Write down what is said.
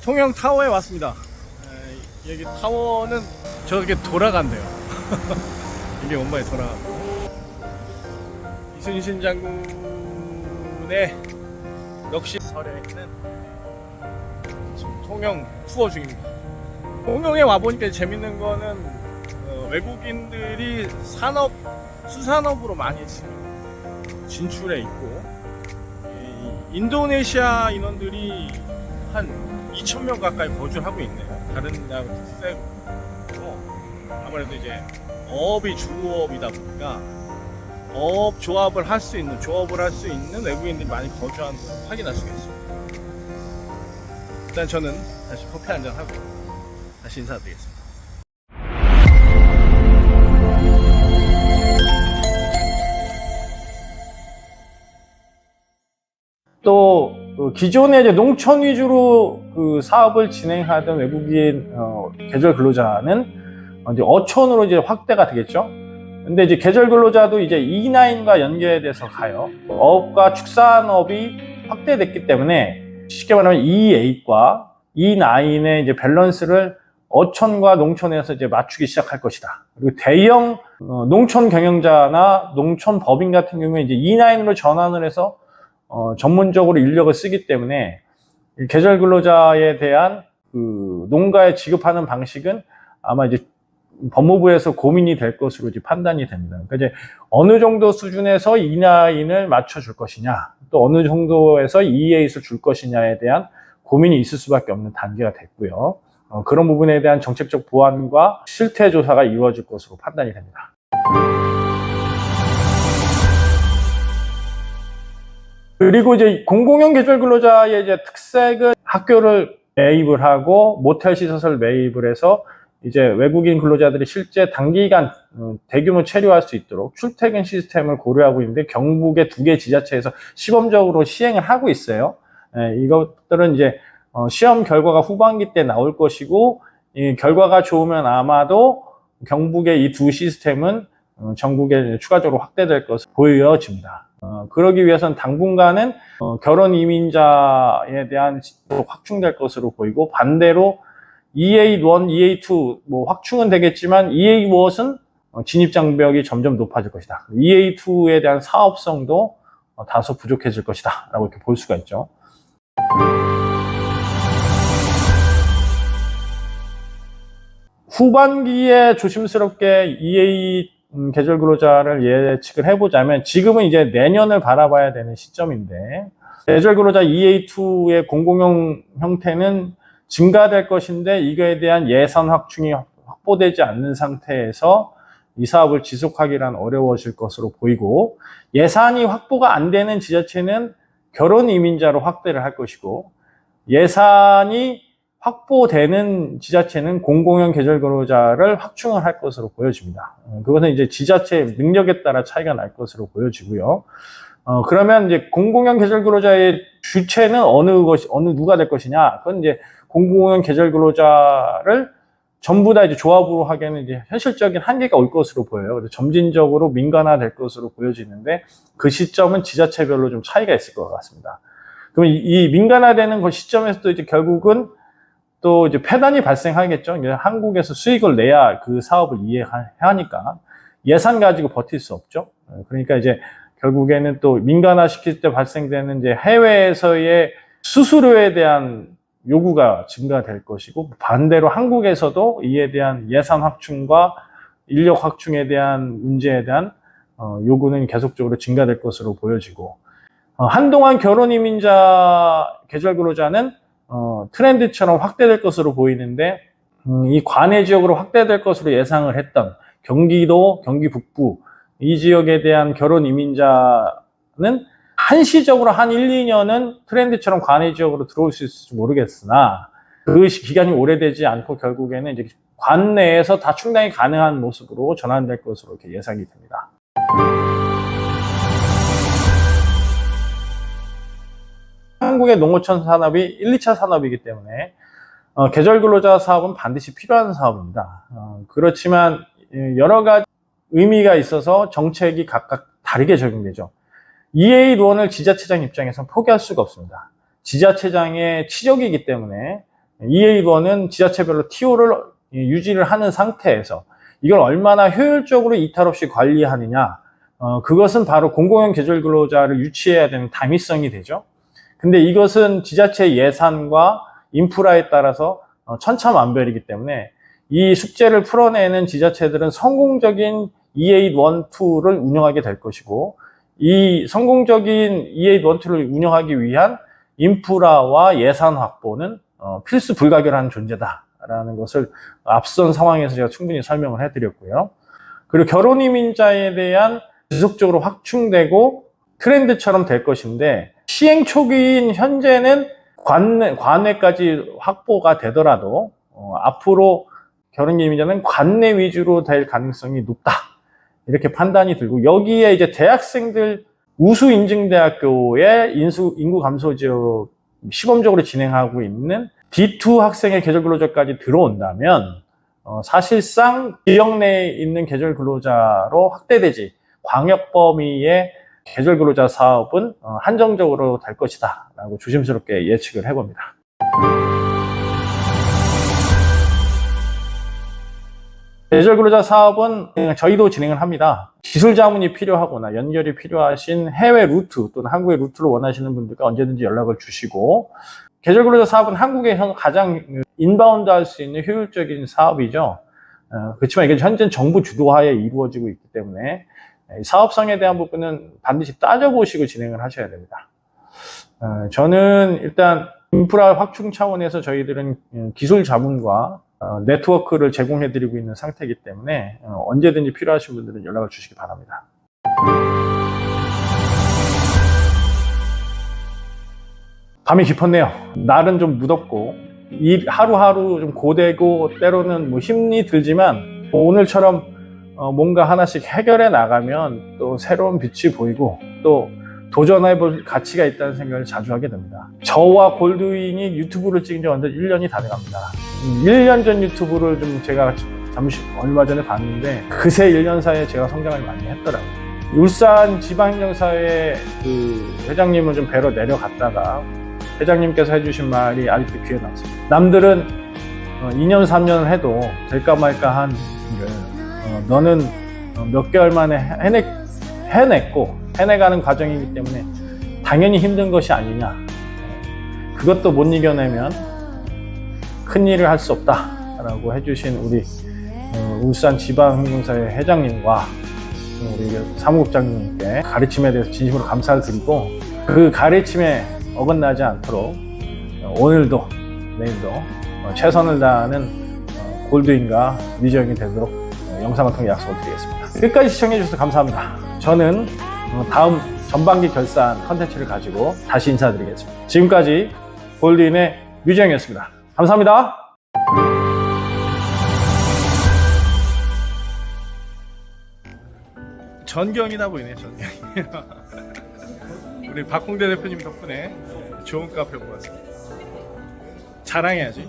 통영 타워에 왔습니다. 여기 타워는 저렇게 돌아간대요. 이게 원만히 돌아가고, 이순신 장군의 넋시설에 있는 지금 통영 투어 중입니다. 통영에 와보니까 재밌는 거는 외국인들이 수산업으로 많이 진출해 있고, 인도네시아 인원들이 한 2,000명 가까이 거주하고 있네요. 다른 나라 특색으로 아무래도 이제 어업이 주업이다 보니까 조업을 할 수 있는 외국인들이 많이 거주하는 걸 확인할 수가 있습니다. 일단 저는 다시 커피 한잔 하고 다시 인사드리겠습니다. 또 기존에 이제 농촌 위주로 그 사업을 진행하던 외국인 계절 근로자는 이제 어촌으로 이제 확대가 되겠죠. 근데 이제 계절 근로자도 이제 E9과 연계돼서 가요. 어업과 축산업이 확대됐기 때문에 쉽게 말하면 E8과 E9의 이제 밸런스를 어촌과 농촌에서 이제 맞추기 시작할 것이다. 그리고 대형 농촌 경영자나 농촌 법인 같은 경우에 이제 E9으로 전환을 해서 전문적으로 인력을 쓰기 때문에 계절 근로자에 대한 그 농가에 지급하는 방식은 아마 이제 법무부에서 고민이 될 것으로 이제 판단이 됩니다. 그러니까 이제 어느 정도 수준에서 E9을 맞춰줄 것이냐, 또 어느 정도에서 E8을 줄 것이냐에 대한 고민이 있을 수밖에 없는 단계가 됐고요. 그런 부분에 대한 정책적 보완과 실태 조사가 이루어질 것으로 판단이 됩니다. 그리고 이제 공공형 계절 근로자의 이제 특색은 학교를 매입을 하고 모텔 시설을 매입을 해서 이제 외국인 근로자들이 실제 단기간 대규모 체류할 수 있도록 출퇴근 시스템을 고려하고 있는데, 경북의 2개 지자체에서 시범적으로 시행을 하고 있어요. 이것들은 이제 시험 결과가 후반기 때 나올 것이고, 이 결과가 좋으면 아마도 경북의 이 두 시스템은 전국에 추가적으로 확대될 것으로 보여집니다. 그러기 위해서는 당분간은 결혼 이민자에 대한 확충될 것으로 보이고, 반대로 EA1, EA2 뭐 확충은 되겠지만 EA1은 진입 장벽이 점점 높아질 것이다. EA2에 대한 사업성도 다소 부족해질 것이다 라고 이렇게 볼 수가 있죠. 후반기에 조심스럽게 EA 계절 근로자를 예측을 해보자면, 지금은 이제 내년을 바라봐야 되는 시점인데, 계절 근로자 EA2의 공공형 형태는 증가될 것인데, 이거에 대한 예산 확충이 확보되지 않는 상태에서 이 사업을 지속하기란 어려워질 것으로 보이고, 예산이 확보가 안 되는 지자체는 결혼 이민자로 확대를 할 것이고, 예산이 확보되는 지자체는 공공형 계절 근로자를 확충을 할 것으로 보여집니다. 그것은 이제 지자체의 능력에 따라 차이가 날 것으로 보여지고요. 그러면 이제 공공형 계절 근로자의 주체는 누가 될 것이냐? 그건 이제 공공형 계절 근로자를 전부 다 이제 조합으로 하기에는 이제 현실적인 한계가 올 것으로 보여요. 그래서 점진적으로 민간화 될 것으로 보여지는데, 그 시점은 지자체별로 좀 차이가 있을 것 같습니다. 그럼 이 민간화되는 그 시점에서도 이제 결국은 또 이제 폐단이 발생하겠죠. 이제 한국에서 수익을 내야 그 사업을 이해하니까 예산 가지고 버틸 수 없죠. 그러니까 이제 결국에는 또 민간화 시킬 때 발생되는 이제 해외에서의 수수료에 대한 요구가 증가될 것이고, 반대로 한국에서도 이에 대한 예산 확충과 인력 확충에 대한 문제에 대한 요구는 계속적으로 증가될 것으로 보여지고, 한동안 결혼 이민자 계절 근로자는 트렌드처럼 확대될 것으로 보이는데, 이 관해 지역으로 확대될 것으로 예상을 했던 경기도, 경기 북부 이 지역에 대한 결혼 이민자는 한시적으로 한 1, 2년은 트렌드처럼 관해 지역으로 들어올 수 있을지 모르겠으나, 그 기간이 오래되지 않고 결국에는 이제 관내에서 다 충당이 가능한 모습으로 전환될 것으로 이렇게 예상이 됩니다. 한국의 농어촌 산업이 1, 2차 산업이기 때문에 계절 근로자 사업은 반드시 필요한 사업입니다. 그렇지만 여러 가지 의미가 있어서 정책이 각각 다르게 적용되죠. EA1을 지자체장 입장에서는 포기할 수가 없습니다. 지자체장의 치적이기 때문에 EA1은 지자체별로 TO를 유지를 하는 상태에서 이걸 얼마나 효율적으로 이탈 없이 관리하느냐, 그것은 바로 공공형 계절 근로자를 유치해야 되는 당위성이 되죠. 근데 이것은 지자체 예산과 인프라에 따라서 천차만별이기 때문에 이 숙제를 풀어내는 지자체들은 성공적인 E8, 1, 2를 운영하게 될 것이고, 이 성공적인 E8, 1, 2를 운영하기 위한 인프라와 예산 확보는 필수 불가결한 존재다라는 것을 앞선 상황에서 제가 충분히 설명을 해드렸고요. 그리고 결혼 이민자에 대한 지속적으로 확충되고 트렌드처럼 될 것인데, 시행 초기인 현재는 관내까지 확보가 되더라도 앞으로 결혼 이민자는 관내 위주로 될 가능성이 높다, 이렇게 판단이 들고, 여기에 이제 대학생들 우수 인증대학교의 인구 감소 지역 시범적으로 진행하고 있는 D2 학생의 계절 근로자까지 들어온다면 사실상 지역 내에 있는 계절 근로자로 확대되지, 광역 범위의 계절 근로자 사업은 한정적으로 될 것이다 라고 조심스럽게 예측을 해봅니다. 계절 근로자 사업은 저희도 진행을 합니다. 기술 자문이 필요하거나 연결이 필요하신 해외 루트 또는 한국의 루트를 원하시는 분들과 언제든지 연락을 주시고, 계절 근로자 사업은 한국에서 가장 인바운드 할 수 있는 효율적인 사업이죠. 그렇지만 이게 현재 정부 주도하에 이루어지고 있기 때문에 사업성에 대한 부분은 반드시 따져보시고 진행을 하셔야 됩니다. 저는 일단 인프라 확충 차원에서 저희들은 기술 자문과 네트워크를 제공해드리고 있는 상태이기 때문에 언제든지 필요하신 분들은 연락을 주시기 바랍니다. 밤이 깊었네요. 날은 좀 무덥고 하루하루 좀 고되고 때로는 힘이 들지만, 오늘처럼 뭔가 하나씩 해결해 나가면 또 새로운 빛이 보이고 또 도전해볼 가치가 있다는 생각을 자주 하게 됩니다. 저와 골드윈이 유튜브를 찍은 지 완전 1년이 다 돼갑니다. 1년 전 유튜브를 좀 제가 잠시 얼마 전에 봤는데 그새 1년 사이에 제가 성장을 많이 했더라고요. 울산 지방행정사회 그 회장님을 좀 뵈러 내려갔다가 회장님께서 해주신 말이 아직도 귀에 남습니다. 남들은 2년 3년을 해도 될까 말까 한 일을 너는 몇 개월 만에 해내가는 과정이기 때문에 당연히 힘든 것이 아니냐, 그것도 못 이겨내면 큰 일을 할 수 없다 라고 해주신 우리 울산 지방행정사회 회장님과 우리 사무국장님께 가르침에 대해서 진심으로 감사를 드리고, 그 가르침에 어긋나지 않도록 오늘도 내일도 최선을 다하는 골드윈과 류지영이 되도록 영상을 통해 약속을 드리겠습니다. 끝까지 시청해 주셔서 감사합니다. 저는 다음 전반기 결산 컨텐츠를 가지고 다시 인사드리겠습니다. 지금까지 골드윈의 류지영이었습니다. 감사합니다. 전경이다 보이네, 전경이. 우리 박홍대 대표님 덕분에 좋은 카페 온 것 같습니다. 자랑해야지.